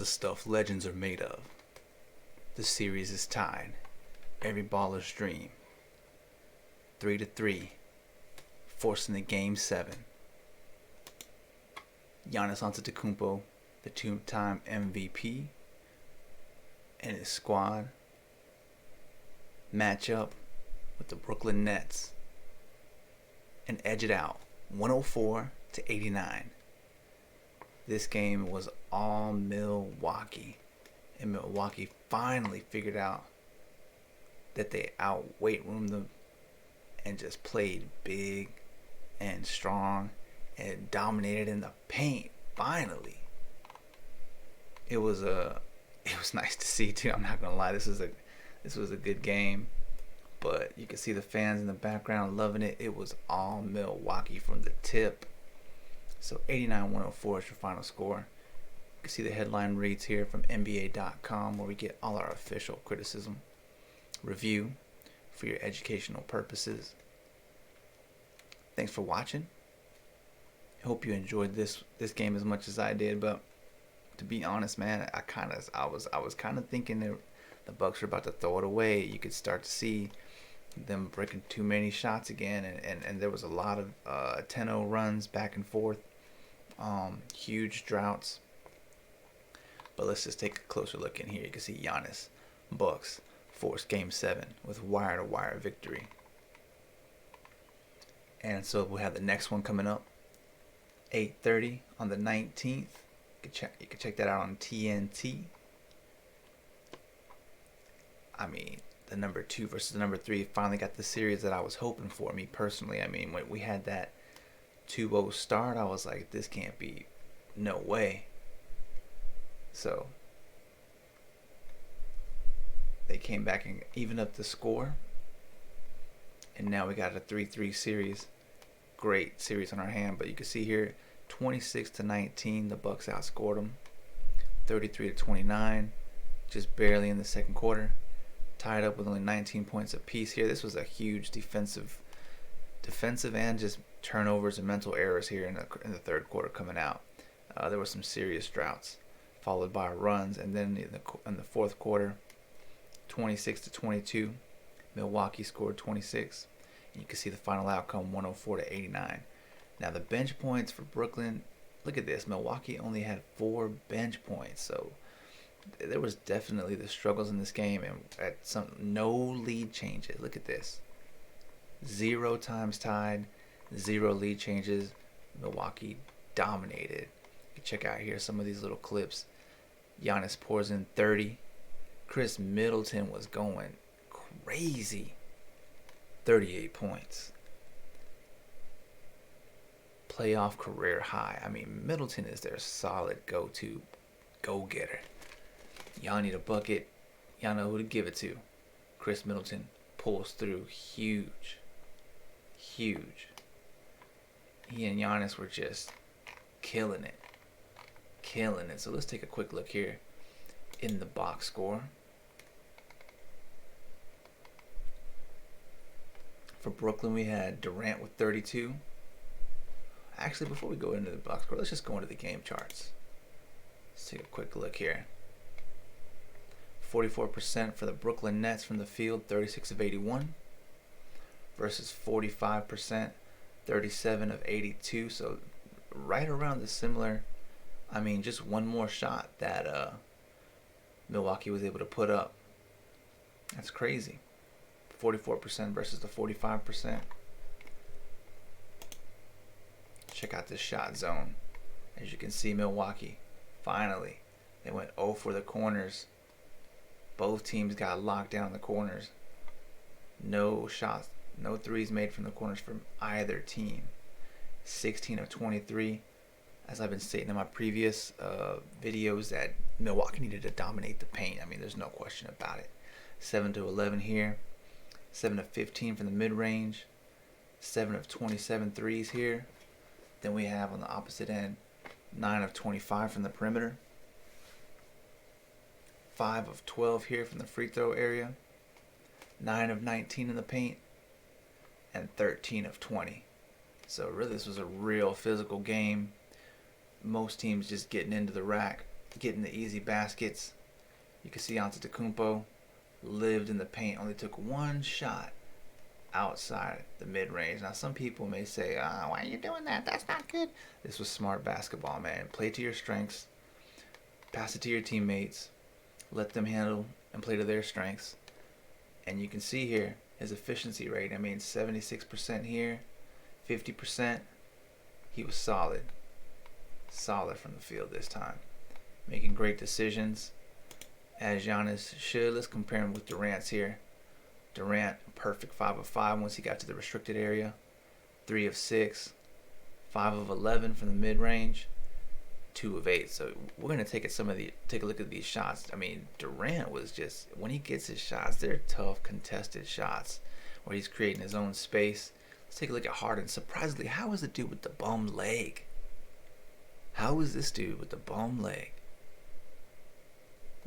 The stuff legends are made of. The series is tied. Every baller's dream. 3-3, forcing the game 7. Giannis Antetokounmpo, the two-time MVP, and his squad match up with the Brooklyn Nets and edge it out 104-89. This game was all Milwaukee, and Milwaukee finally figured out that they out-weight roomed them and just played big and strong and dominated in the paint. Finally, it was nice to see too. I'm not gonna lie, this was a good game, but you could see the fans in the background loving it. It was all Milwaukee from the tip. So 89-104 is your final score. You can see the headline reads here from NBA.com, where we get all our official criticism, review for your educational purposes. Thanks for watching. I hope you enjoyed this game as much as I did. But to be honest, man, I was kind of thinking that the Bucks were about to throw it away. You could start to see them breaking too many shots again, and there was a lot of 10-0 runs back and forth. Huge droughts. But let's just take a closer look in here. You can see Giannis, Bucks forced Game 7 with wire-to-wire victory. And so we'll have the next one coming up, 8:30 on the 19th. You can check that out on TNT. I mean, the number 2 versus the number 3 finally got the series that I was hoping for, me personally. I mean, when we had that 2-0 start, I was like, this can't be, no way. So they came back and evened up the score, and now we got a 3-3 series. Great series on our hand. But you can see here, 26-19, the Bucks outscored them. 33-29, just barely in the second quarter. Tied up with only 19 points apiece here. This was a huge defensive and just turnovers and mental errors here in the third quarter coming out. There were some serious droughts, followed by runs, and then in the fourth quarter, 26-22, Milwaukee scored 26. And you can see the final outcome, 104-89. Now the bench points for Brooklyn, look at this. Milwaukee only had 4 bench points, so there was definitely the struggles in this game, and no lead changes. Look at this. 0 times tied, 0 lead changes. Milwaukee dominated. You can check out here some of these little clips. Giannis pours in 30. Khris Middleton was going crazy. 38 points. Playoff career high. I mean, Middleton is their solid go-to go-getter. Y'all need a bucket. Y'all know who to give it to. Khris Middleton pulls through huge. Huge. He and Giannis were just killing it. Killing it. So let's take a quick look here in the box score. For Brooklyn, we had Durant with 32. Actually, before we go into the box score, let's just go into the game charts. Let's take a quick look here. 44% for the Brooklyn Nets from the field, 36 of 81. Versus 45%, 37 of 82. So right around the similar, I mean, just one more shot that Milwaukee was able to put up. That's crazy. 44% versus the 45%. Check out this shot zone. As you can see, Milwaukee, finally, they went 0 for the corners. Both teams got locked down in the corners. No shots, no threes made from the corners from either team. 16 of 23. As I've been stating in my previous videos, that Milwaukee needed to dominate the paint. I mean, there's no question about it. 7 to 11 here. 7 of 15 from the mid-range. 7 of 27 threes here. Then we have on the opposite end, 9 of 25 from the perimeter. 5 of 12 here from the free throw area. 9 of 19 in the paint. And 13 of 20. So really, this was a real physical game. Most teams just getting into the rack. getting the easy baskets. You can see Antetokounmpo lived in the paint, only took one shot outside the mid-range. Now, some people may say, why are you doing that? That's not good. This was smart basketball, man. Play to your strengths. Pass it to your teammates. Let them handle and play to their strengths. And you can see here his efficiency rate. I mean, 76% here, 50%. He was solid. Solid from the field this time. Making great decisions, as Giannis should. Let's compare him with Durant's here. Durant, perfect 5 of 5 once he got to the restricted area. 3 of 6. 5 of 11 from the mid-range. 2 of 8. So we're gonna take a look at these shots. I mean, Durant was just, when he gets his shots, they're tough, contested shots where he's creating his own space. Let's take a look at Harden. Surprisingly, how is the dude with the bum leg? How is this dude with the bum leg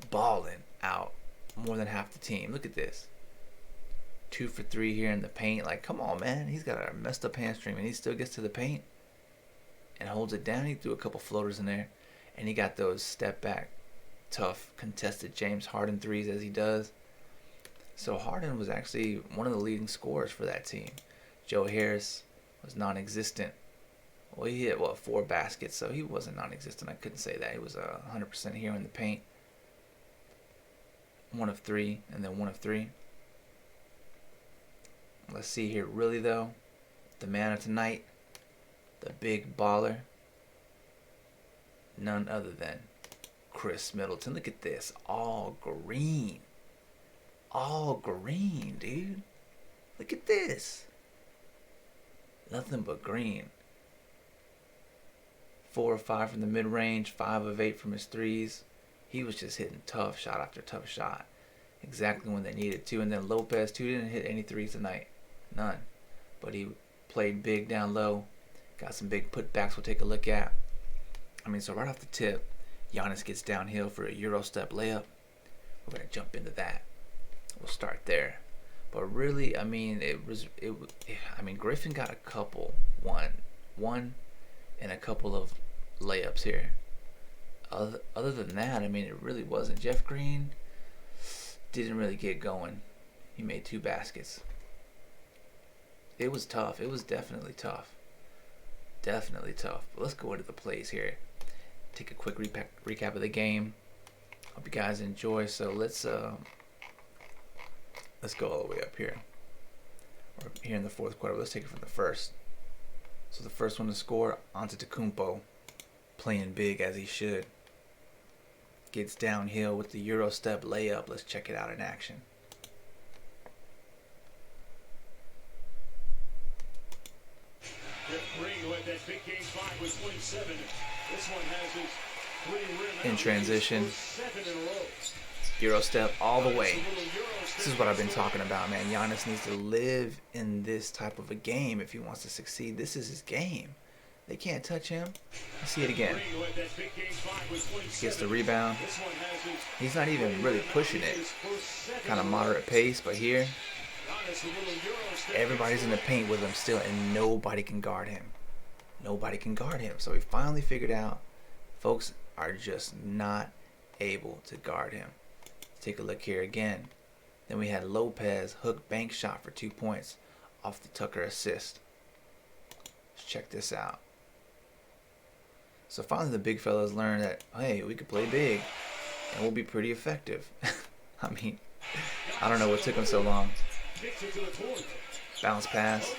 balling out more than half the team? Look at this. 2 for 3 here in the paint. Like, come on, man. He's got a messed up hamstring, and he still gets to the paint and holds it down. He threw a couple floaters in there, and he got those step back, tough, contested James Harden threes as he does. So Harden was actually one of the leading scorers for that team. Joe Harris was non-existent. Well, he hit, 4 baskets, so he wasn't non-existent. I couldn't say that. He was 100% here in the paint. 1 of 3, and then 1 of 3. Let's see here. Really, though, the man of tonight, the big baller, none other than Khris Middleton. Look at this. All green. All green, dude. Look at this. Nothing but green. 4 of 5 from the mid-range. 5 of 8 from his threes. He was just hitting tough shot after tough shot. Exactly when they needed to. And then Lopez, too, didn't hit any threes tonight. None. But he played big down low. Got some big putbacks we'll take a look at. I mean, so right off the tip, Giannis gets downhill for a Euro step layup. We're going to jump into that. We'll start there. But really, I mean, Griffin got a couple. One and a couple of layups here. Other than that, I mean, it really wasn't. Jeff Green didn't really get going. He made 2 baskets. It was tough. It was definitely tough. Definitely tough. But let's go into the plays here. Take a quick recap of the game. Hope you guys enjoy. So let's go all the way up here. We're here in the 4th quarter. Let's take it from the first. So the first one to score, Antetokounmpo, playing big as he should. Gets downhill with the Euro step layup. Let's check it out in action. In transition, Euro step all the way. This is what I've been talking about, man. Giannis needs to live in this type of a game if he wants to succeed. This is his game. They can't touch him. Let's see it again. Gets the rebound. He's not even really pushing it. Kind of moderate pace, but here, everybody's in the paint with him still, and nobody can guard him. Nobody can guard him. So he finally figured out folks are just not able to guard him. Take a look here again. Then we had Lopez hook bank shot for 2 points off the Tucker assist. Let's check this out. So finally the big fellas learned that, hey, we could play big and we'll be pretty effective. I mean, I don't know what took them so long. Bounce pass.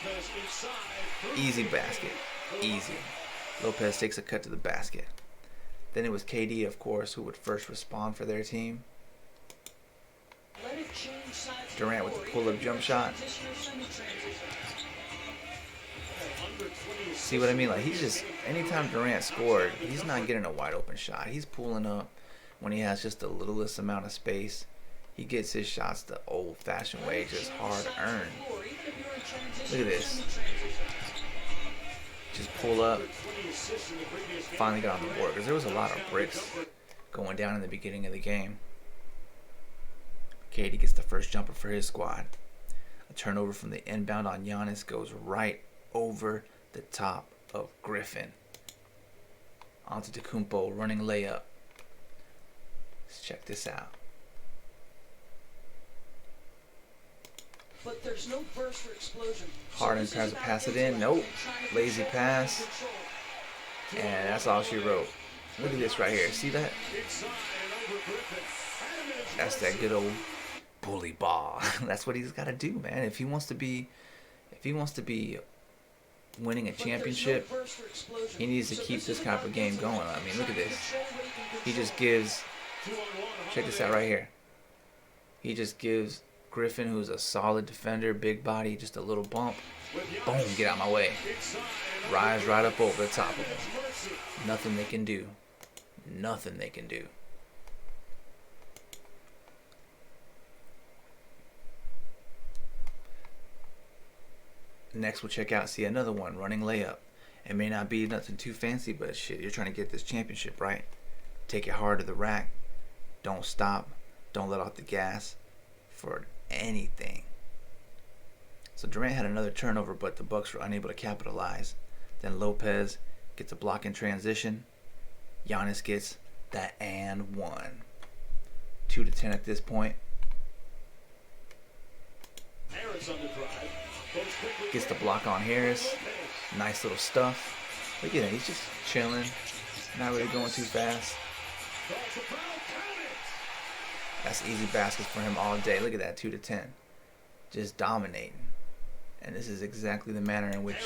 Easy basket. Easy. Lopez takes a cut to the basket. Then it was KD, of course, who would first respond for their team. Durant with the pull-up jump shot. See what I mean? Like, he's just, anytime Durant scored, he's not getting a wide open shot. He's pulling up when he has just the littlest amount of space. He gets his shots the old-fashioned way, just hard-earned. Look at this. Just pull up. Finally got on the board, because there was a lot of bricks going down in the beginning of the game. KD gets the first jumper for his squad. A turnover from the inbound on Giannis goes right over the top of Griffin. Antetokounmpo running layup. check this out. But there's no burst or explosion. Harden tries to pass it in. Nope. Lazy pass. And that's all she wrote. Look at this right here. See that? That's that good old bully ball. That's what he's got to do, man. If he wants to be winning a championship, he needs to keep this kind of game going. I mean, look at this. He just gives, check this out right here. He just gives Griffin, who's a solid defender, big body, just a little bump. Boom, get out my way. Rise right up over the top of him. Nothing they can do. Nothing they can do. Next we'll check out, see another one, running layup. It may not be nothing too fancy, but shit, you're trying to get this championship, right? Take it hard to the rack. Don't stop. Don't let off the gas for anything. So Durant had another turnover, but the Bucks were unable to capitalize. Then Lopez gets a block in transition. Giannis gets that and one. 2-10 at this point. Gets the block on Harris. Nice little stuff. Look at that. He's just chilling. Not really going too fast. That's easy baskets for him all day. Look at that. 2-10. Just dominating. And this is exactly the manner in which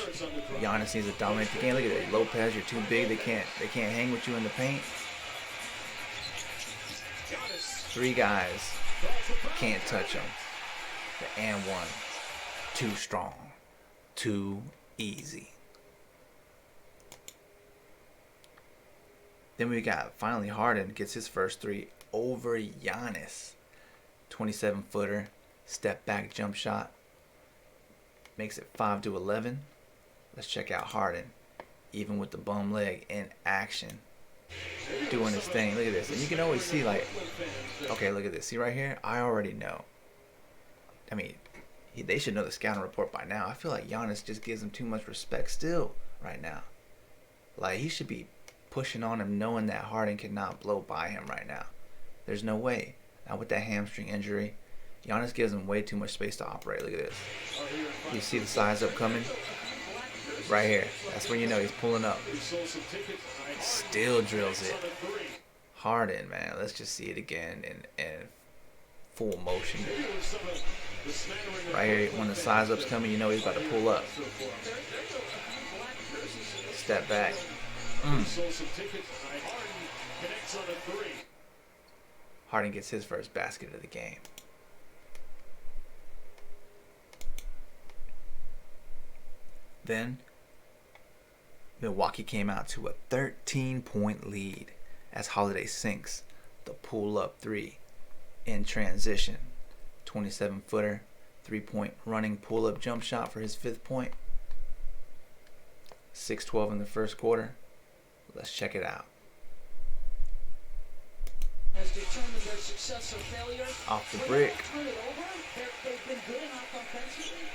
Giannis needs to dominate the game. Look at that. Lopez, you're too big. They can't hang with you in the paint. Three guys can't touch him. The and one. Too strong. Too easy. Then we got finally Harden gets his first three over Giannis. 27-footer. Step back jump shot. Makes it 5-11. Let's check out Harden. Even with the bum leg in action. Doing his thing. Look at this. And you can always see, like, okay, look at this. See right here? I already know. I mean, they should know the scouting report by now. I feel like Giannis just gives him too much respect still right now. Like, he should be pushing on him knowing that Harden cannot blow by him right now. There's no way. Now with that hamstring injury, Giannis gives him way too much space to operate. Look at this. You see the size up coming? Right here. That's when you know he's pulling up. Still drills it. Harden, man. Let's just see it again in full motion. Right here, when the size up's coming, you know he's about to pull up. Step back. Harden gets his first basket of the game. Then Milwaukee came out to a 13-point lead as Holiday sinks the pull-up three in transition. 27-footer, 3-point running pull-up jump shot for his 5th point. 6-12 in the first quarter. Let's check it out. Has determined their success or failure. Off the brick. They've been good enough offensively.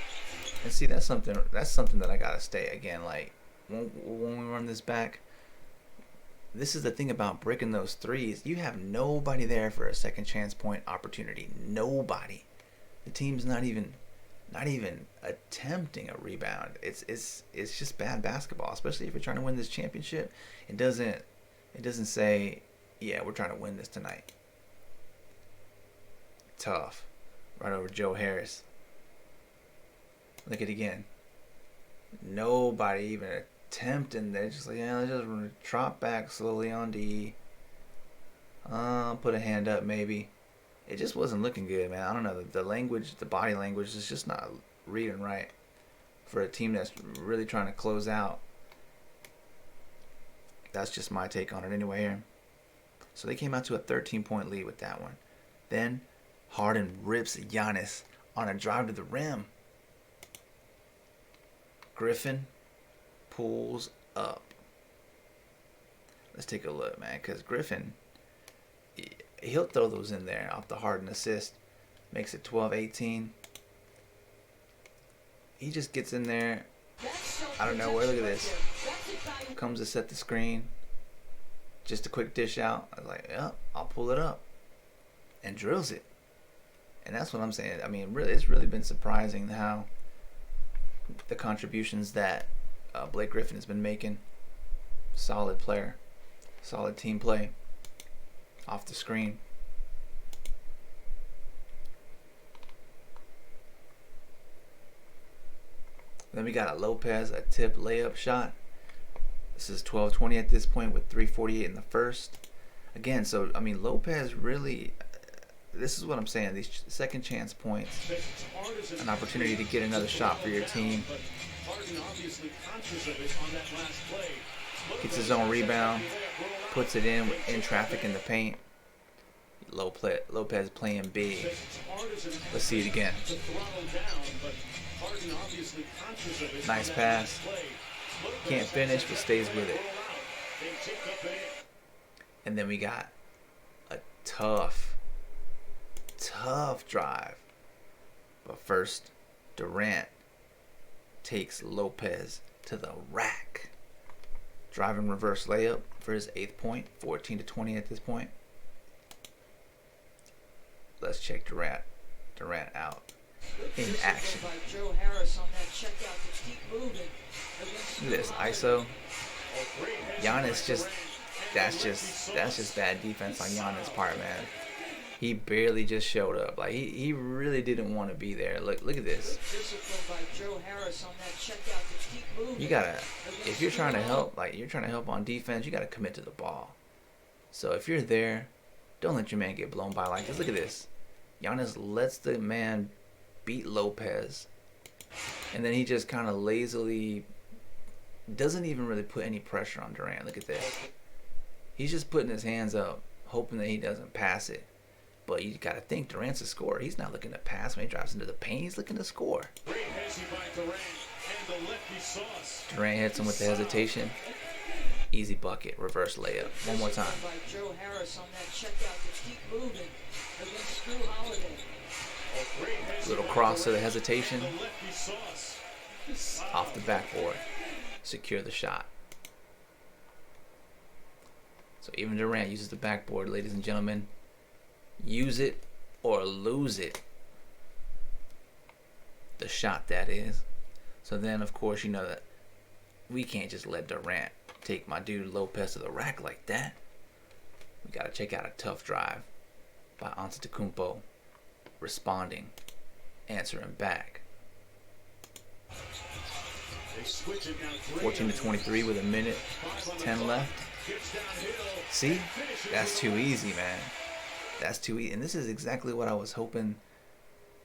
And see, that's something that I gotta stay again. Like when we run this back, this is the thing about breaking those threes. You have nobody there for a second chance point opportunity. Nobody. The team's not even attempting a rebound. It's just bad basketball, especially if you're trying to win this championship. It doesn't say, yeah, we're trying to win this tonight. Tough. Right over Joe Harris. Look at it again. Nobody even attempting. They're just like, yeah, let's just drop back slowly on D. Put a hand up maybe. It just wasn't looking good, man. I don't know. The language, the body language is just not reading right for a team that's really trying to close out. That's just my take on it anyway here. So they came out to a 13-point lead with that one. Then Harden rips Giannis on a drive to the rim. Griffin pulls up. Let's take a look, man, because Griffin, he'll throw those in there off the Harden assist. Makes it 12-18. He just gets in there. I don't know where. Look at this. Comes to set the screen. Just a quick dish out. I was like, yeah, I'll pull it up. and drills it. And that's what I'm saying. I mean, really, it's really been surprising how the contributions that Blake Griffin has been making. Solid player, solid team play off the screen. Then we got a Lopez, a tip layup shot. This is 12-20 at this point with 3:48 in the first. Again, so I mean, Lopez really, this is what I'm saying, these second chance points, an opportunity to get another shot for your team. Gets his own rebound, puts it in traffic in the paint. Lopez playing big. Let's see it again. Nice pass. Can't finish, but stays with it. And then we got a tough drive. But first, Durant takes Lopez to the rack. Driving reverse layup for his 8th point. 14-20 at this point. Let's check Durant out in action. Look at this ISO. Giannis that's just bad defense on Giannis' part, man. He barely just showed up. Like he really didn't want to be there. Look at this. You gotta, if you're trying to help, like you're trying to help on defense, you gotta commit to the ball. So if you're there, don't let your man get blown by like this. Look at this. Giannis lets the man beat Lopez, and then he just kind of lazily doesn't even really put any pressure on Durant. Look at this. He's just putting his hands up, hoping that he doesn't pass it. But you got to think, Durant's a scorer. He's not looking to pass when he drives into the paint. He's looking to score. Durant hits him with the hesitation. Easy bucket, reverse layup. One more time. Little cross to the hesitation. Off the backboard. Secure the shot. So even Durant uses the backboard, ladies and gentlemen. Use it or lose it. The shot, that is. So then, of course, you know that we can't just let Durant take my dude Lopez to the rack like that. We got to check out a tough drive by Antetokounmpo. Responding. Answering back. 14-23 with a minute 10 left. See? That's too easy, man. That's too easy. And this is exactly what I was hoping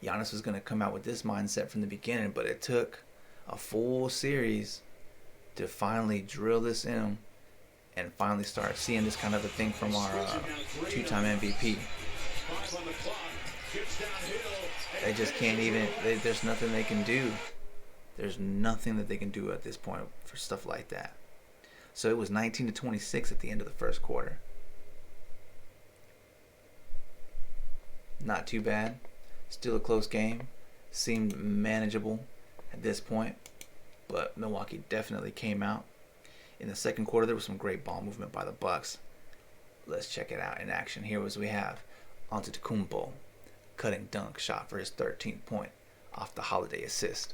Giannis was going to come out with this mindset from the beginning. But it took a full series to finally drill this in and finally start seeing this kind of a thing from our two-time MVP. They just can't even, there's nothing they can do. There's nothing that they can do at this point for stuff like that. So it was 19-26 at the end of the first quarter. Not too bad. Still a close game. Seemed manageable at this point. But Milwaukee definitely came out. In the second quarter, there was some great ball movement by the Bucks. Let's check it out in action. Here as we have Antetokounmpo. Cutting dunk shot for his 13th point off the Holiday assist.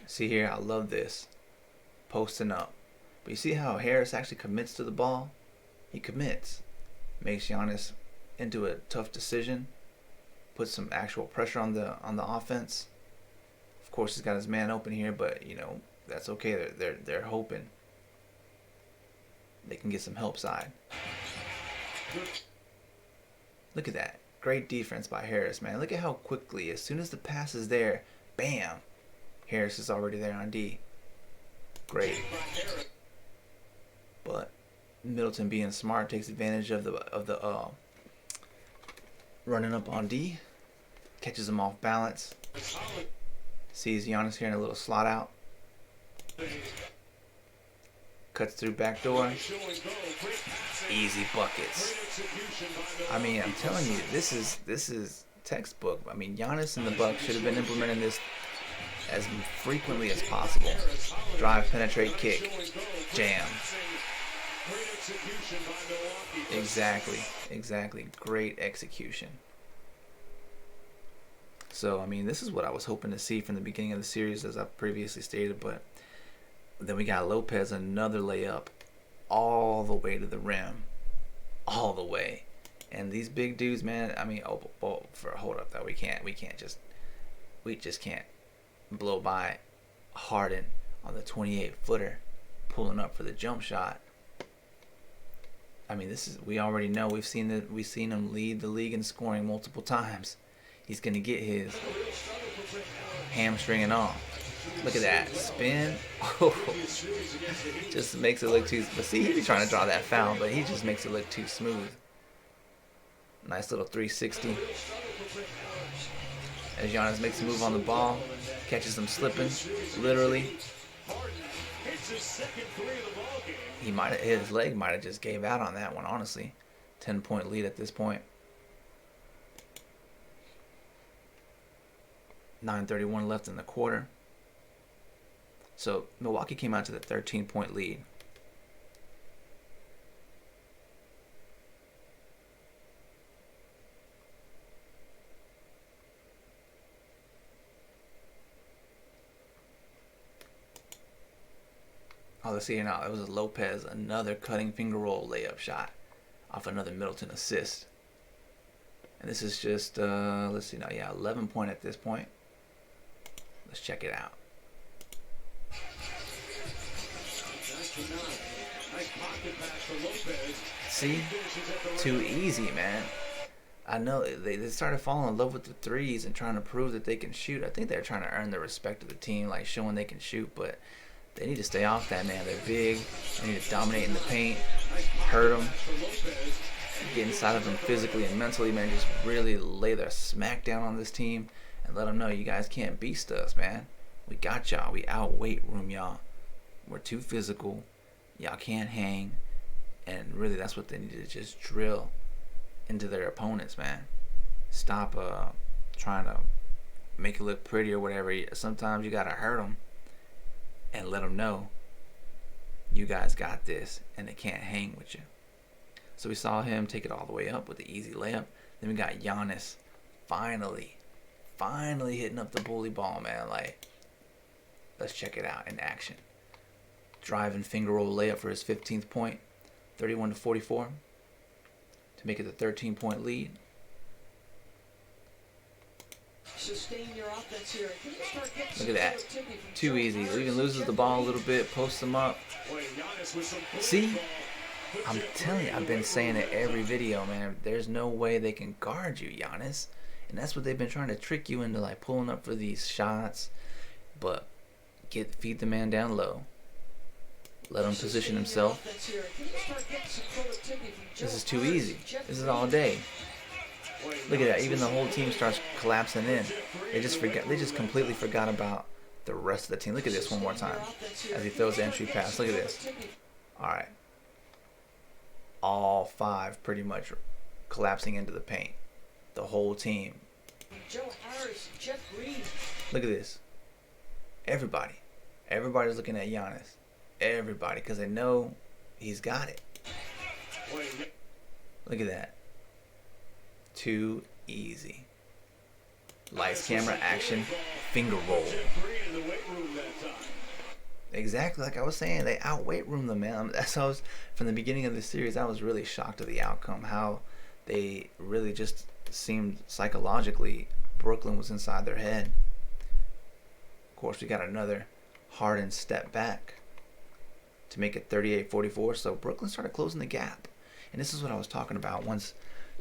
See here, I love this. Posting up. But you see how Harris actually commits to the ball? He commits. Makes Giannis into a tough decision. Puts some actual pressure on the offense. Of course, he's got his man open here, but you know that's okay. They're hoping they can get some help side. Look at that. Great defense by Harris, man. Look at how quickly, as soon as the pass is there, bam, Harris is already there on D. Great. But Middleton, being smart, takes advantage of the running up on D. Catches him off balance. Sees Giannis here in a little slot out. Cuts through back door. Easy buckets. I mean, I'm telling you, this is textbook. I mean, Giannis and the Bucks should have been implementing this as frequently as possible. Drive, penetrate, kick. Jam. Exactly. Great execution. So, I mean, this is what I was hoping to see from the beginning of the series, as I previously stated. But then we got Lopez, another layup all the way to the rim. All the way. And these big dudes, man, I mean, hold up, though. We just can't blow by Harden on the 28-footer pulling up for the jump shot. I mean, we already know. We've seen him lead the league in scoring multiple times. He's gonna get his hamstring and all. Look at that spin. Oh, just makes it look too. But see, he be trying to draw that foul, but he just makes it look too smooth. Nice little 360. As Giannis makes a move on the ball, catches him slipping, literally. His leg might have just gave out on that one, honestly. 10-point lead at this point. 9:31 left in the quarter. So Milwaukee came out to the 13-point lead. Oh, let's see here now. It was Lopez, another cutting finger roll layup shot off another Middleton assist. And this is just, let's see now. Yeah, 11-point at this point. Let's check it out. See? Too easy, man. I know they started falling in love with the threes and trying to prove that they can shoot. I think they're trying to earn the respect of the team, like showing they can shoot, but they need to stay off that, man. They're big. They need to dominate in the paint, hurt them, get inside of them physically and mentally, man. Just really lay their smack down on this team and let them know you guys can't beast us, man. We got y'all. We out weight room y'all. We're too physical. Y'all can't hang. And really, that's what they need to just drill into their opponents, man. Stop trying to make it look pretty or whatever. Sometimes you got to hurt them and let them know you guys got this and they can't hang with you. So we saw him take it all the way up with the easy layup. Then we got Giannis finally hitting up the bully ball, man. Like, let's check it out in action. Driving finger roll layup for his 15th point, 31-44 to make it the 13-point lead. Sustain your offense here. Look at that. Too easy. Even loses the ball a little bit, posts them up. See? I'm telling you, I've been saying it every video, man. There's no way they can guard you, Giannis. And that's what they've been trying to trick you into, like pulling up for these shots. But feed the man down low. Let him position himself. This is too easy. This is all day. Look at that. Even the whole team starts collapsing in. They just completely forgot about the rest of the team. Look at this one more time as he throws the entry pass. Look at this. All right. All five pretty much collapsing into the paint. The whole team. Look at this. Everybody's looking at Giannis. Everybody, because they know he's got it. Look at that. Too easy. Lights, camera, action, finger roll. Exactly like I was saying, they out weight room them, man. That's how I was, from the beginning of the series, I was really shocked at the outcome. How they really just seemed psychologically, Brooklyn was inside their head. Of course, we got another Harden step back to make it 38-44. So Brooklyn started closing the gap. And this is what I was talking about. Once,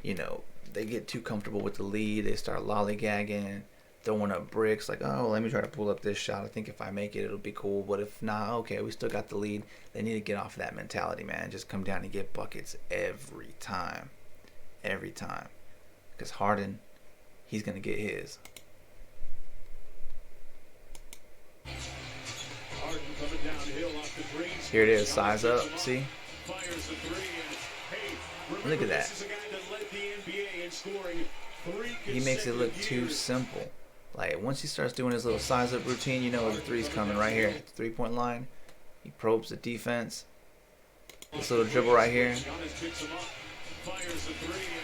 they get too comfortable with the lead, they start lollygagging, throwing up bricks, like, oh, let me try to pull up this shot. I think if I make it, it'll be cool. But if not, okay, we still got the lead. They need to get off of that mentality, man. Just come down and get buckets every time. Every time. Because Harden, he's going to get his. Here it is, size up, see? Look at that. He makes it look too simple. Like, once he starts doing his little size up routine, you know the three's coming right here. 3-point line. He probes the defense. This little dribble right here.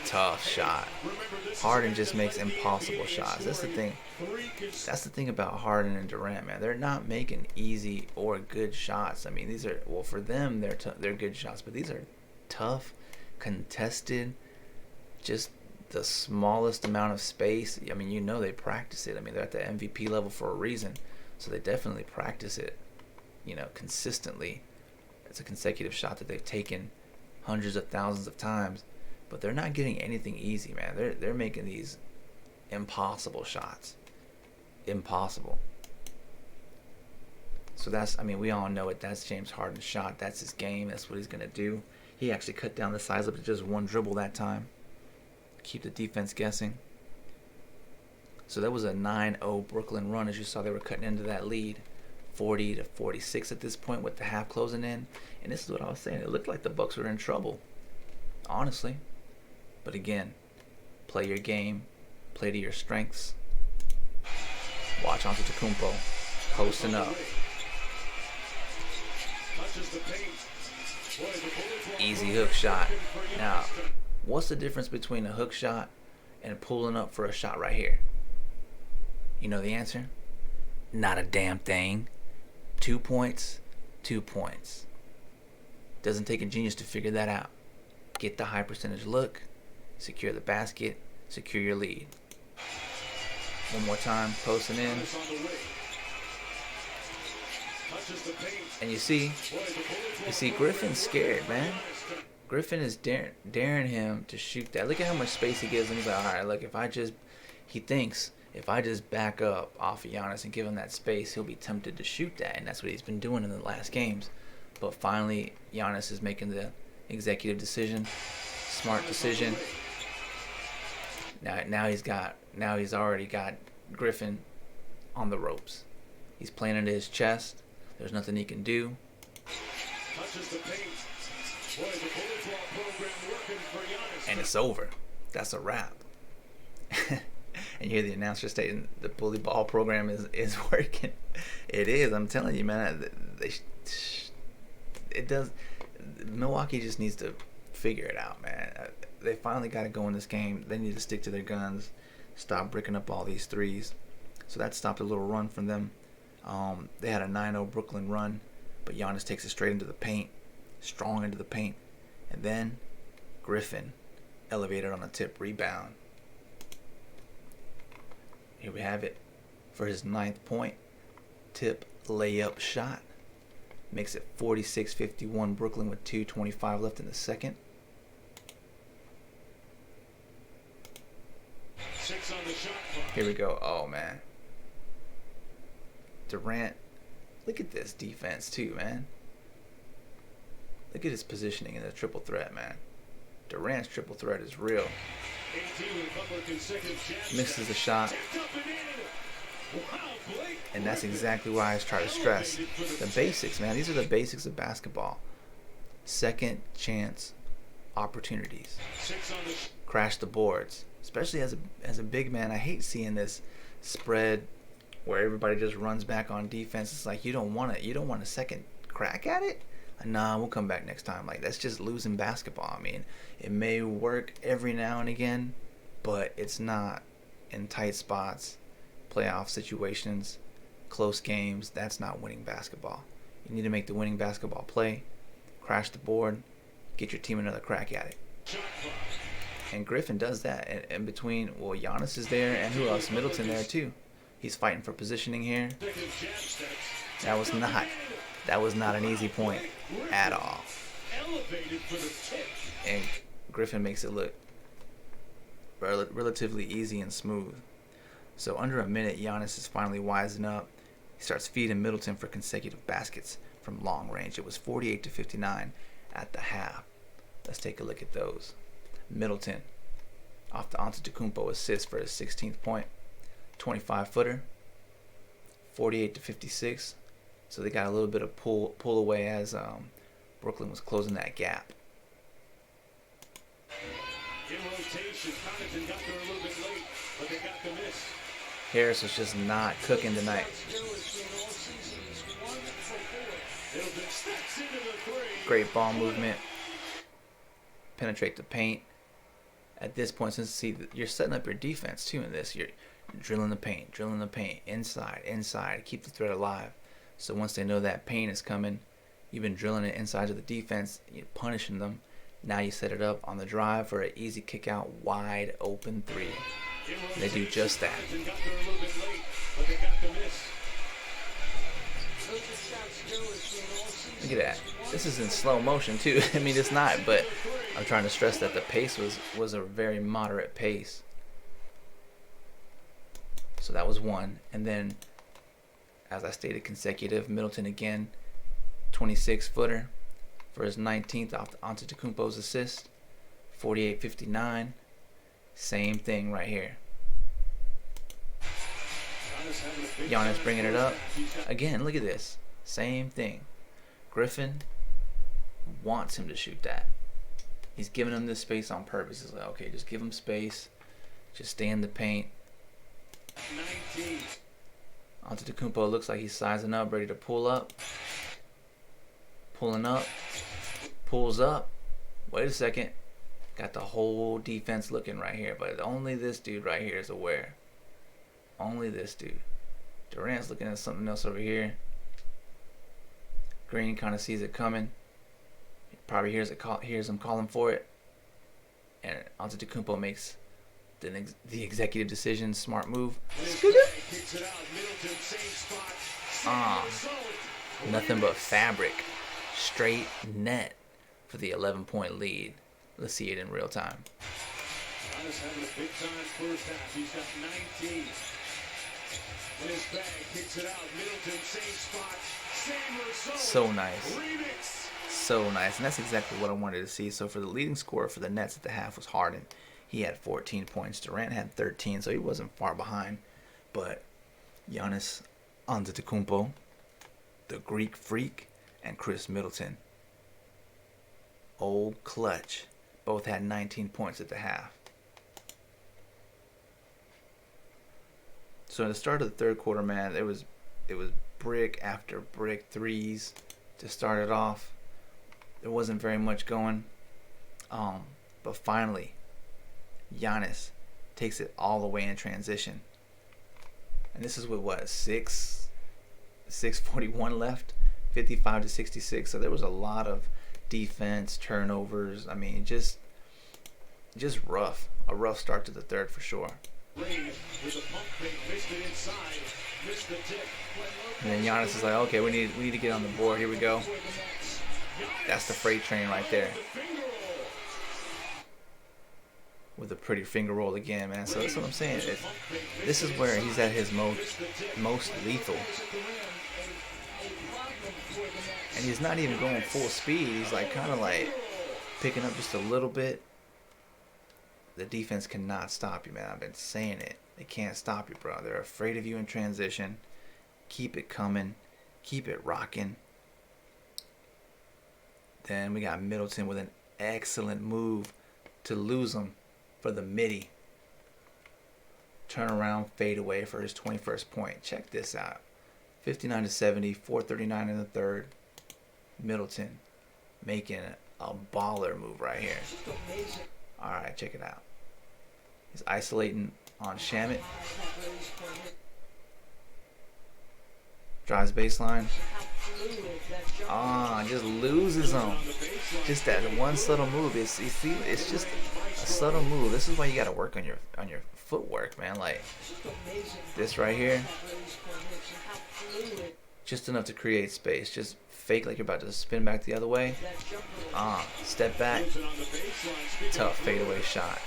Tough shot. Harden just makes impossible shots. That's the thing. That's the thing about Harden and Durant, man. They're not making easy or good shots. I mean, these are, well, for them, they're good shots, but these are tough, contested, just the smallest amount of space. I mean, you know they practice it. I mean, they're at the MVP level for a reason, so they definitely practice it, you know, consistently. It's a consecutive shot that they've taken hundreds of thousands of times, but they're not getting anything easy, man. They're making these impossible shots. Impossible. So that's, I mean, we all know it. That's James Harden's shot. That's his game. That's what he's going to do. He actually cut down the size up to just one dribble that time. Keep the defense guessing. So that was a 9-0 Brooklyn run. As you saw, they were cutting into that lead. 40-46 at this point with the half closing in. And this is what I was saying. It looked like the Bucks were in trouble, honestly. But again, play your game. Play to your strengths. Watch Antetokounmpo posting up. Easy hook shot. Now, what's the difference between a hook shot and pulling up for a shot right here? You know the answer? Not a damn thing. 2 points, 2 points. Doesn't take a genius to figure that out. Get the high percentage look, secure the basket, secure your lead. One more time, posting in. And you see Griffin's scared, man. Griffin is daring him to shoot that. Look at how much space he gives him. He's like, all right, look, he thinks if I just back up off of Giannis and give him that space, he'll be tempted to shoot that. And that's what he's been doing in the last games. But finally, Giannis is making the executive decision. Smart decision. Now he's already got Griffin on the ropes. He's playing into his chest. There's nothing he can do. And it's over. That's a wrap. And you hear the announcer stating the bully ball program is working. It is. I'm telling you, man. It does. Milwaukee just needs to figure it out, man. They finally got to go in this game. They need to stick to their guns. Stop bricking up all these threes. So that stopped a little run from them. They had a 9-0 Brooklyn run, but Giannis takes it straight into the paint, strong into the paint. And then Griffin elevated on a tip rebound. Here we have it for his 9th point. Tip layup shot. Makes it 46-51 Brooklyn with 2:25 left in the second. 6 on the shot clock. Here we go. Oh, man. Durant. Look at this defense, too, man. Look at his positioning in the triple threat, man. Durant's triple threat is real. Misses the shot. And that's exactly why I try to stress the basics, man. These are the basics of basketball. Second chance opportunities. Crash the boards. Especially as a big man, I hate seeing this spread where everybody just runs back on defense. It's like you don't want a second crack at it. Nah, we'll come back next time. Like, that's just losing basketball. I mean, it may work every now and again, but it's not in tight spots, playoff situations, close games. That's not winning basketball. You need to make the winning basketball play, crash the board, get your team another crack at it. And Griffin does that. In between, well, Giannis is there, and who else? Middleton there too. He's fighting for positioning here. That was not an easy point at all. And Griffin makes it look relatively easy and smooth. So under a minute, Giannis is finally wising up. He starts feeding Middleton for consecutive baskets from long range. It was 48-59 at the half. Let's take a look at those. Middleton off the Antetokounmpo assist for his 16th point. 25-footer. 48-56. So they got a little bit of pull away as Brooklyn was closing that gap. In rotation, Connaughton got there a little bit late, but they got the miss. Harris was just not cooking tonight. Middleton steps into the three. Great ball movement. Penetrate the paint. At this point, since you're setting up your defense too in this, you're drilling the paint, inside, keep the threat alive. So once they know that paint is coming, you've been drilling it inside of the defense, you're punishing them. Now you set it up on the drive for an easy kick out, wide open three. They do just that. Got there a little bit late, but they got the miss. Look at that. This is in slow motion too. I mean, it's not, but I'm trying to stress that the pace was a very moderate pace. So that was one. And then, as I stated, consecutive, Middleton again, 26-footer for his 19th off Antetokounmpo's assist, 48-59. Same thing right here. Giannis bringing it up. Again, look at this. Same thing. Griffin wants him to shoot that. He's giving him this space on purpose. He's like, okay, just give him space. Just stay in the paint. 19. Antetokounmpo looks like he's sizing up, ready to pull up. Pulling up. Pulls up. Wait a second. Got the whole defense looking right here, but only this dude right here is aware. Only this dude. Durant's looking at something else over here. Green kind of sees it coming. He probably hears him calling for it. And Antetokounmpo makes the executive decision, smart move. Nothing but fabric. Straight net for the 11-point lead. Let's see it in real time. Giannis having a big time first half. He's got 19. In his bag, kicks it out. Middleton, same spot. Same result. So nice. Remix. So nice. And that's exactly what I wanted to see. So for the leading scorer for the Nets at the half was Harden. He had 14 points. Durant had 13, so he wasn't far behind. But Giannis Antetokounmpo, the Greek Freak, and Khris Middleton, old clutch, both had 19 points at the half. So at the start of the third quarter, man, it was brick after brick threes to start it off. There wasn't very much going. But finally, Giannis takes it all the way in transition. And this is with what, 6:41 left, 55-66. So there was a lot of defense, turnovers. I mean, just rough. A rough start to the third for sure. With a pump fake, missed it inside, missed the tip. And then Giannis is like, okay, we need to get on the board. Here we go. That's the freight train right there. With a pretty finger roll again, man. So that's what I'm saying. This is where he's at his most lethal. And he's not even going full speed. He's like kind of like picking up just a little bit. The defense cannot stop you, man. I've been saying it. They can't stop you, bro. They're afraid of you in transition. Keep it coming. Keep it rocking. Then we got Middleton with an excellent move to lose him for the midi. Turnaround fade away for his 21st point. Check this out. 59-70, 4:39 in the third. Middleton making a baller move right here. All right, check it out. He's isolating on Shamet. Drives baseline. Just loses him. Just that one subtle move. It's just a subtle move. This is why you got to work on your footwork, man. Like this right here. Just enough to create space. Just fake like you're about to spin back the other way. Step back. Tough fadeaway shot.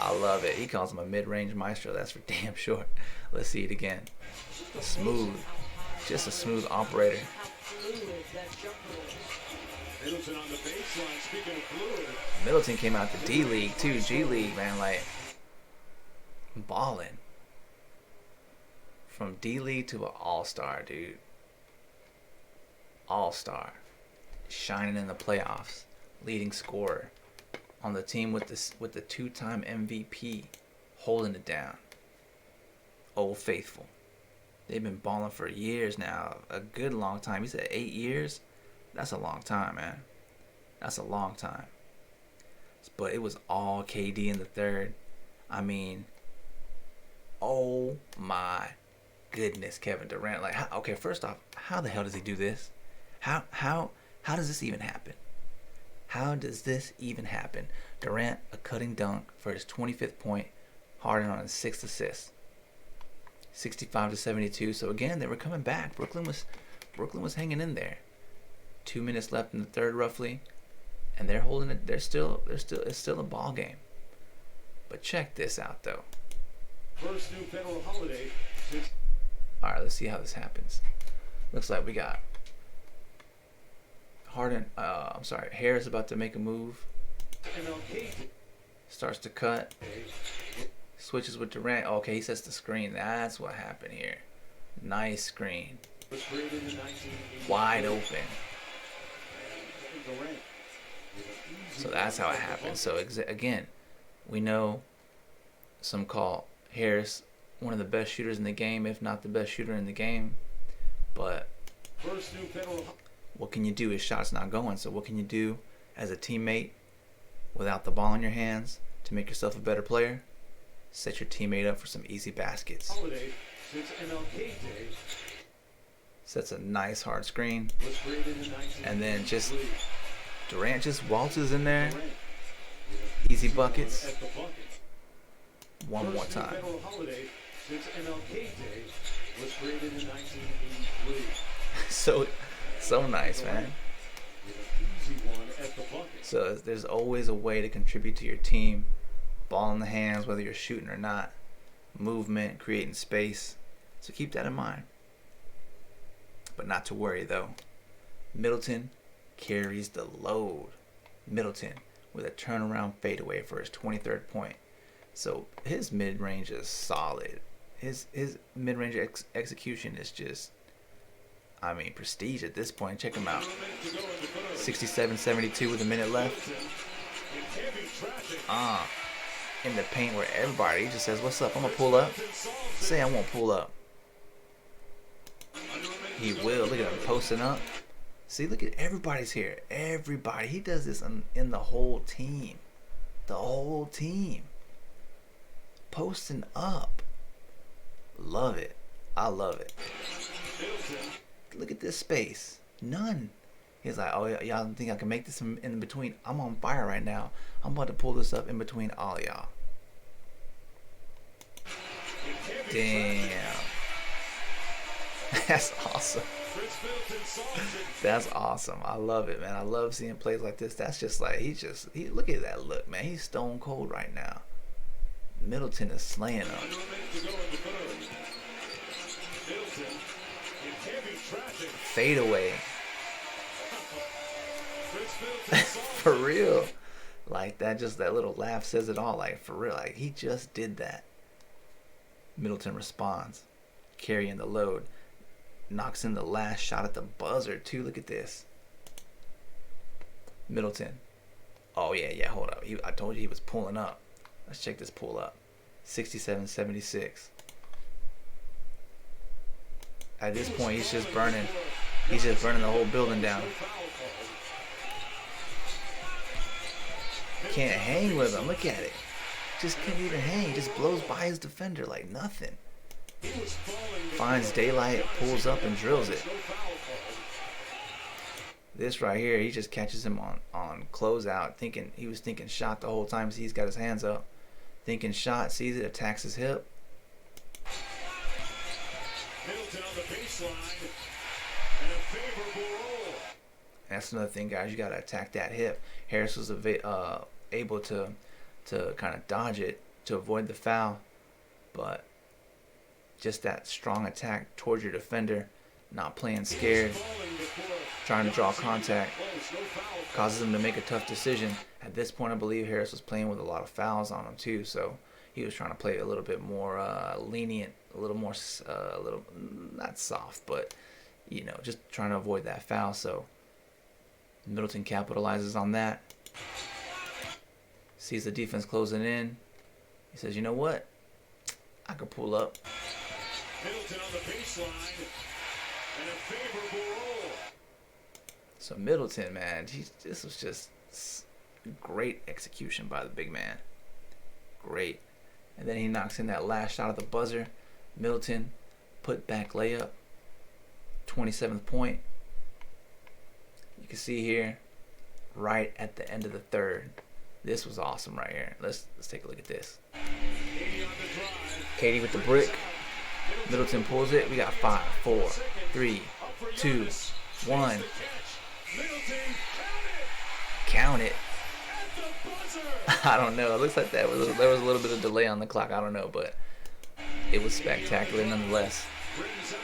I love it. He calls him a mid-range maestro. That's for damn sure. Let's see it again. Smooth. Just a smooth operator. Middleton came out the D-League too. G-League, man. Like, balling. From D-League to an all-star, dude. All-star. Shining in the playoffs. Leading scorer. On the team with the two-time MVP. Holding it down. Old Faithful. They've been balling for years now. A good long time. He said 8 years. That's a long time, man. That's a long time. But it was all KD in the third. I mean, oh my goodness, Kevin Durant. Like, okay, first off, how the hell does he do this? How does this even happen? How does this even happen? Durant, a cutting dunk for his 25th point. Harden on his 6th assist. 65-72. So again, they were coming back. Brooklyn was hanging in there. 2 minutes left in the third, roughly, and they're holding it. It's still a ball game. But check this out, though. First new federal holiday since. All right, let's see how this happens. Looks like we got Harris about to make a move. MLK. Starts to cut. Switches with Durant. Okay, he sets the screen. That's what happened here. Nice screen. Was created in 1980. Wide open. Durant with an easy So that's how it happened. So again, we know some call Harris one of the best shooters in the game, if not the best shooter in the game. But first new federal. what can you do? His shot's not going. So what can you do as a teammate without the ball in your hands to make yourself a better player? Set your teammate up for some easy baskets. Holiday since MLK Day. Sets a nice hard screen. Was created in 1983. And then just Durant just waltzes in there. Durant Easy buckets. at the bucket. One more First new time. federal holiday since MLK Day was created in 1983. So nice, man. With an easy one at the bucket. So there's always a way to contribute to your team. Ball in the hands, whether you're shooting or not. Movement, creating space. So keep that in mind. But not to worry, though. Middleton carries the load. Middleton with a turnaround fadeaway for his 23rd point. So his mid-range is solid. His mid-range execution is just, I mean, prestige at this point. Check him out. 67-72 with a minute left. In the paint where everybody just says, what's up? I'm going to pull up. Say I won't pull up. He will. Look at him posting up. See, look at everybody's here. Everybody. He does this in the whole team. The whole team. Posting up. Love it. I love it. Look at this space. None. He's like, oh, y'all don't think I can make this in between? I'm on fire right now. I'm about to pull this up in between all of y'all. Damn. That's awesome. That's awesome. I love it, man. I love seeing plays like this. That's just like, look at that look, man. He's stone cold right now. Middleton is slaying him. Fade away. For real. Like that little laugh says it all. Like for real. Like he just did that. Middleton responds. Carrying the load. Knocks in the last shot at the buzzer too. Look at this. Middleton. Oh yeah, hold up. I told you he was pulling up. Let's check this pull up. 67-76. At this point, he's just burning the whole building down. Can't hang with him. Look at it. Just can't even hang. Just blows by his defender like nothing. Finds daylight, pulls up, and drills it. This right here, he just catches him on closeout. He was thinking shot the whole time. See, he's got his hands up. Thinking shot, sees it, attacks his hip. Middleton on the baseline and a favorable roll. That's another thing, guys. You got to attack that hip. Harris was able to kind of dodge it to avoid the foul, but just that strong attack towards your defender, not playing scared, trying to draw contact, causes him to make a tough decision. At this point, I believe Harris was playing with a lot of fouls on him too, so he was trying to play a little bit more lenient, a little more, not soft, but just trying to avoid that foul. So Middleton capitalizes on that. Sees the defense closing in. He says, you know what? I could pull up. Middleton on the baseline. And a favorable roll. So Middleton, man, this was just great execution by the big man. Great. And then he knocks in that last shot of the buzzer. Middleton, put back layup. 27th point. You can see here, right at the end of the third. This was awesome right here. Let's take a look at this. Katie with the brick. Middleton pulls it. We got 5, 4, 3, 2, 1. Count it. I don't know. It looks like there was a little bit of delay on the clock. I don't know, but it was spectacular nonetheless. Middleton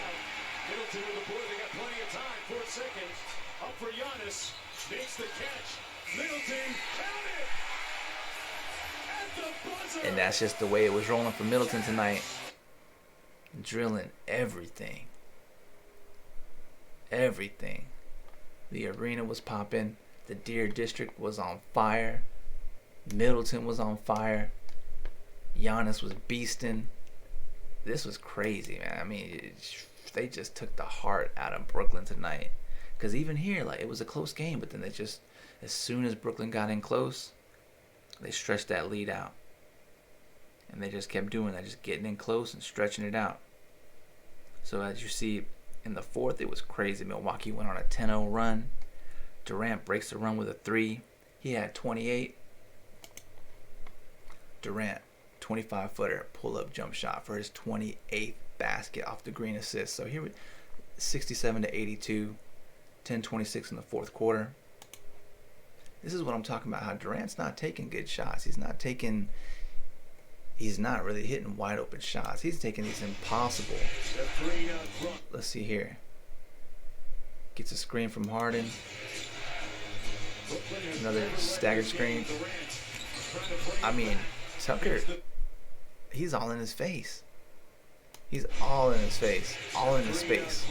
with the board. They got plenty of time. 4 seconds. Up for Giannis. Makes the catch. Middleton. Count it. At the buzzer. And that's just the way it was rolling for Middleton tonight. Drilling everything. Everything. The arena was popping. The Deer District was on fire. Middleton was on fire. Giannis was beasting. This was crazy, man. I mean, they just took the heart out of Brooklyn tonight. Because even here, like, it was a close game, but then they just, as soon as Brooklyn got in close, they stretched that lead out. And they just kept doing that, just getting in close and stretching it out. So as you see in the fourth, it was crazy. Milwaukee went on a 10-0 run. Durant breaks the run with a 3. He had 28. Durant, 25-footer, pull-up jump shot for his 28th basket off the green assist. So here, 67-82, 10-26 in the fourth quarter. This is what I'm talking about, how Durant's not taking good shots. He's not really hitting wide open shots. He's taking these impossible. Let's see here. Gets a screen from Harden. Another staggered screen. I mean, Tucker, he's all in his face. He's all in his face. All in his space.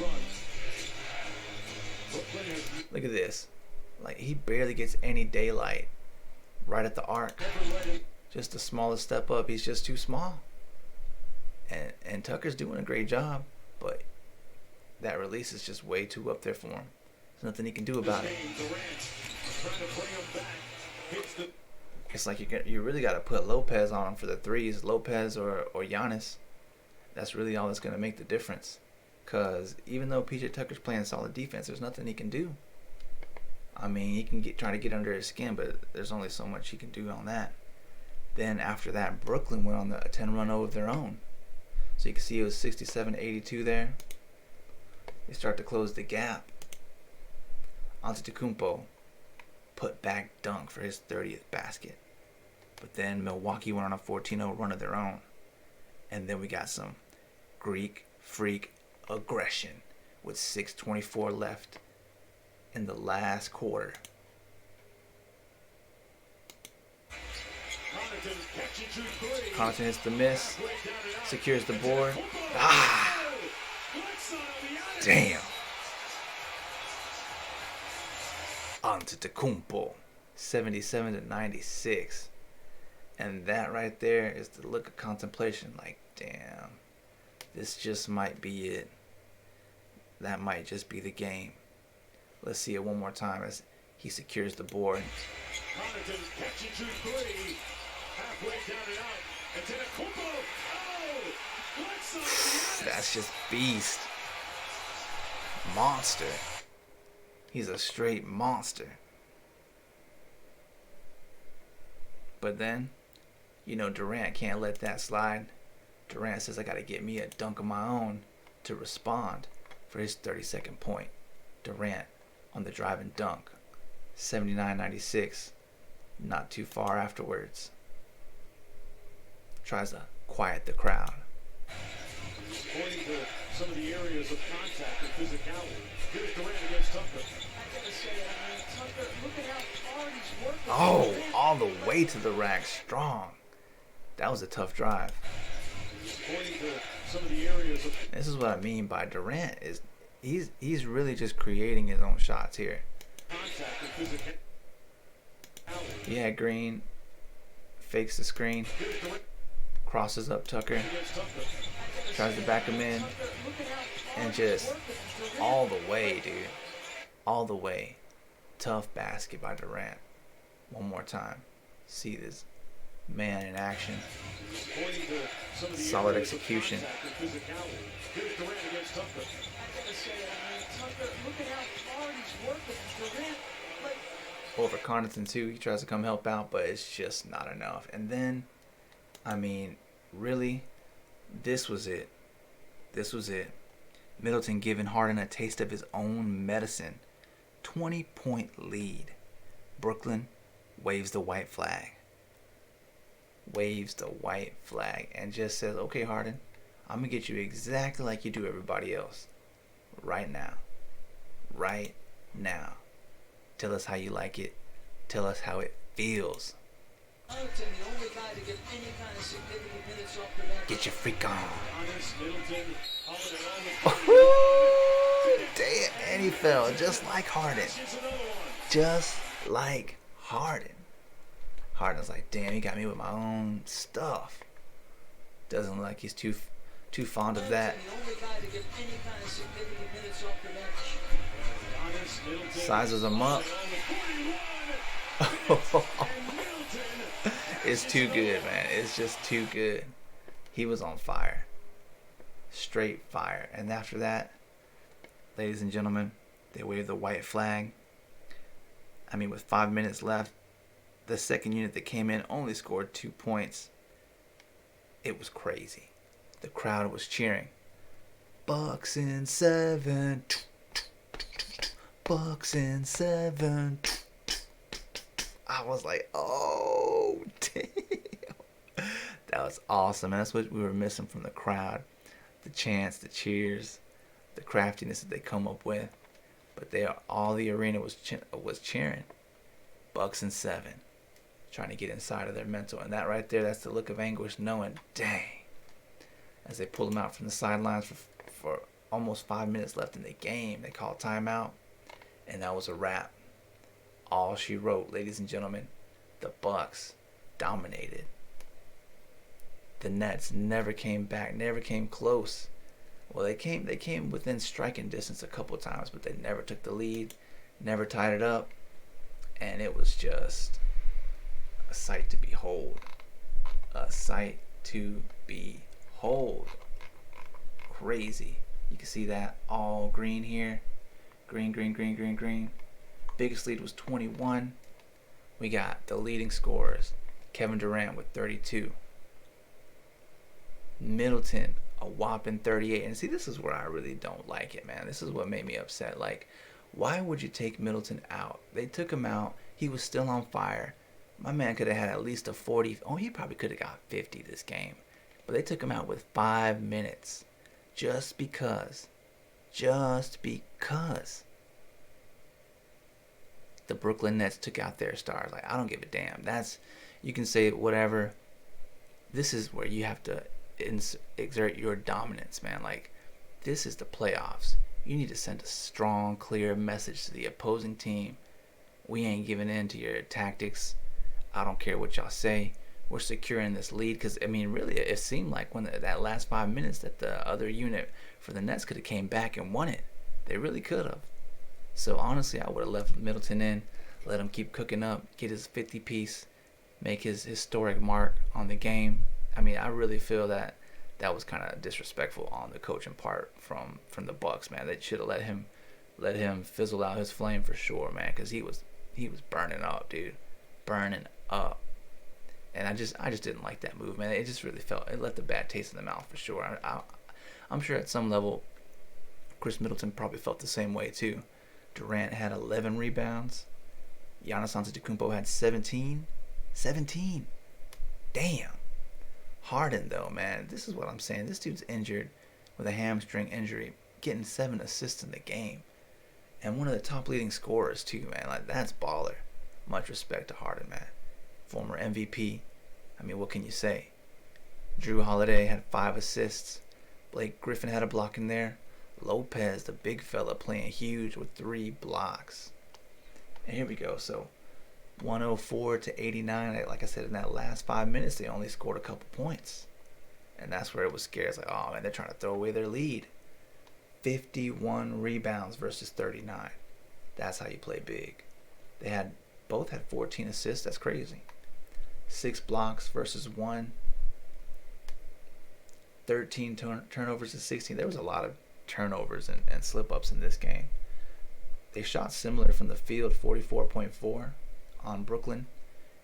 Look at this. Like, he barely gets any daylight right at the arc. Just the smallest step up. He's just too small. And Tucker's doing a great job, but that release is just way too up there for him. There's nothing he can do about it. It's like you really got to put Lopez on him for the threes. Lopez or Giannis. That's really all that's going to make the difference. Because even though PJ Tucker's playing solid defense, there's nothing he can do. I mean, he can try to get under his skin, but there's only so much he can do on that. Then after that, Brooklyn went on a 10 run of their own. So you can see it was 67-82 there. They start to close the gap. Antetokounmpo put back dunk for his 30th basket. But then Milwaukee went on a 14-0 run of their own. And then we got some Greek freak aggression with 6:24 left in the last quarter. Connaughton hits the miss, secures the board. Damn. Antetokounmpo, 77-96. And that right there is the look of contemplation. Like, damn, this just might be it. That might just be the game. Let's see it one more time as he secures the board. Connaughton catching to three. Halfway down and out. Antetokounmpo. That's just beast. Monster. He's a straight monster. But then, you know, Durant can't let that slide. Durant says, I got to get me a dunk of my own to respond for his 32nd point. Durant on the drive and dunk. 79-96. Not too far afterwards. Tries to quiet the crowd. Pointing to some of the areas of contact and physicality. Here's Durant against Tucker. I gotta say, I mean, Tucker, look at how hard he's working. Oh, all the way to the rack, strong. That was a tough drive. Pointing to some of the areas of This is what I mean by Durant is he's really just creating his own shots here. contact and physicality. Yeah, Green fakes the screen, Here's Durant crosses up Tucker. against Tucker. Tries to back him in. And just all the way, dude. All the way. Tough basket by Durant. One more time. See this man in action. Solid execution. Over Connaughton too. He tries to come help out, but it's just not enough. And then, I mean, really, this was it. This was it. Middleton giving Harden a taste of his own medicine. 20-point lead. Brooklyn waves the white flag. Waves the white flag and just says, okay, Harden, I'm going to get you exactly like you do everybody else. Right now. Right now. Tell us how you like it. Tell us how it feels. Get your freak on. Damn, and he fell just like Harden. Just like Harden. Harden's like, damn, he got me with my own stuff. Doesn't look like he's too fond of that. Sizes him up. It's too good, man. It's just too good. He was on fire. Straight fire. And after that, ladies and gentlemen, they waved the white flag. I mean, with 5 minutes left, the second unit that came in only scored 2 points. It was crazy. The crowd was cheering. Bucks in 7. Bucks in 7. I was like, oh, damn. That was awesome. And that's what we were missing from the crowd. The chants, the cheers, the craftiness that they come up with. But all the arena was cheering. Bucks in 7. Trying to get inside of their mental. And that right there, that's the look of anguish, knowing, dang. As they pull them out from the sidelines for almost 5 minutes left in the game. They call timeout. And that was a wrap. All she wrote, ladies and gentlemen, the Bucks dominated. The Nets never came back, never came close. Well, they came within striking distance a couple times, but they never took the lead, never tied it up, and it was just a sight to behold. A sight to behold. Crazy. You can see that all green here. Green, green, green, green, green. Biggest lead was 21. We got the leading scorers. Kevin Durant with 32. Middleton, a whopping 38. And see, this is where I really don't like it, man. This is what made me upset. Like, why would you take Middleton out? They took him out. He was still on fire. My man could have had at least a 40. Oh, he probably could have got 50 this game. But they took him out with 5 minutes. Just because. Just because. The Brooklyn Nets took out their stars. Like, I don't give a damn. You can say whatever. This is where you have to exert your dominance, man. Like, this is the playoffs. You need to send a strong, clear message to the opposing team. We ain't giving in to your tactics. I don't care what y'all say. We're securing this lead. Because, I mean, really, it seemed like when that last 5 minutes that the other unit for the Nets could have came back and won it. They really could have. So, honestly, I would have left Middleton in, let him keep cooking up, get his 50-piece, make his historic mark on the game. I mean, I really feel that was kind of disrespectful on the coaching part from the Bucks, man. They should have let him fizzle out his flame for sure, man, because he was burning up, dude, burning up. And I just didn't like that move, man. It just really it left a bad taste in the mouth for sure. I'm sure at some level, Khris Middleton probably felt the same way too. Durant had 11 rebounds. Giannis Antetokounmpo had 17. 17. Damn. Harden, though, man. This is what I'm saying. This dude's injured with a hamstring injury, getting 7 assists in the game. And one of the top leading scorers, too, man. Like, that's baller. Much respect to Harden, man. Former MVP. I mean, what can you say? Drew Holiday had 5 assists. Blake Griffin had a block in there. Lopez, the big fella, playing huge with 3 blocks. And here we go. So 104 to 89. Like I said, in that last 5 minutes, they only scored a couple points. And that's where it was scary. It's like, oh man, they're trying to throw away their lead. 51 rebounds versus 39. That's how you play big. They both had 14 assists. That's crazy. 6 blocks versus 1. 13 turnovers to 16. There was a lot of turnovers and slip-ups in this game. They shot similar from the field, 44.4 on Brooklyn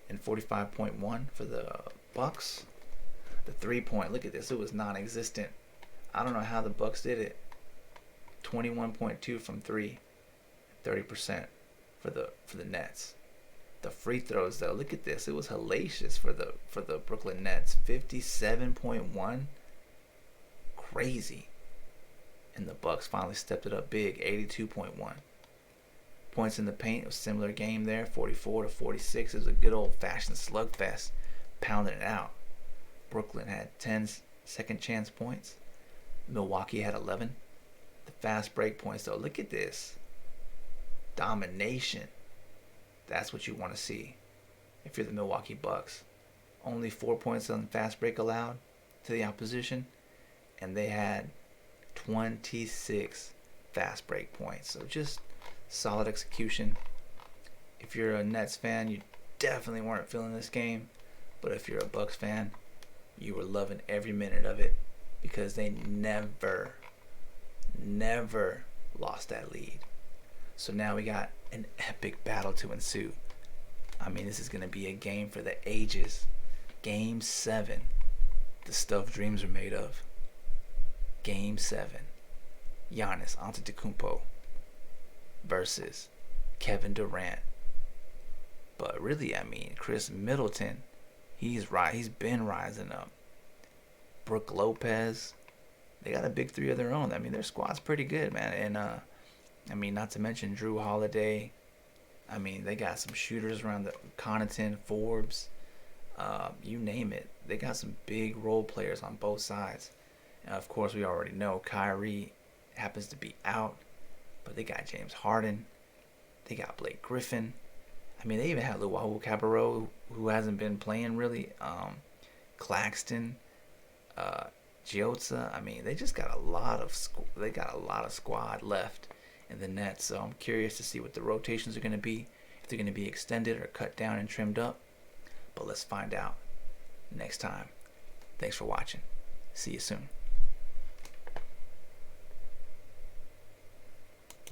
and 45.1 for the Bucks. The 3-point, look at this, it was non-existent. I don't know how the Bucks did it. 21.2 from 3, 30% for the Nets. The free throws though, look at this, it was hellacious for the Brooklyn Nets. 57.1, crazy. And the Bucks finally stepped it up big, 82.1. Points in the paint, it was a similar game there, 44 to 46. It was a good old-fashioned slugfest, pounding it out. Brooklyn had 10 second chance points. Milwaukee had 11. The fast break points, though, look at this. Domination. That's what you want to see if you're the Milwaukee Bucks. Only 4 points on fast break allowed to the opposition, and they had 26 fast break points. So just solid execution. If you're a Nets fan, you definitely weren't feeling this game. But if you're a Bucks fan, you were loving every minute of it because they never lost that lead. So now we got an epic battle to ensue. I mean, this is going to be a game for the ages. Game 7. The stuff dreams are made of. Game 7. Giannis Antetokounmpo versus Kevin Durant. But really, I mean, Khris Middleton, he's been rising up. Brook Lopez, they got a big 3 of their own. I mean, their squad's pretty good, man. And I mean, not to mention Drew Holiday. I mean, they got some shooters around the Connaughton, Forbes, you name it. They got some big role players on both sides. And of course, we already know Kyrie happens to be out, but they got James Harden. They got Blake Griffin. I mean, they even have Luau Cabarro, who hasn't been playing really. Claxton, Giotza. I mean, they just got a lot of squad left in the Nets. So I'm curious to see what the rotations are going to be, if they're going to be extended or cut down and trimmed up. But let's find out next time. Thanks for watching. See you soon.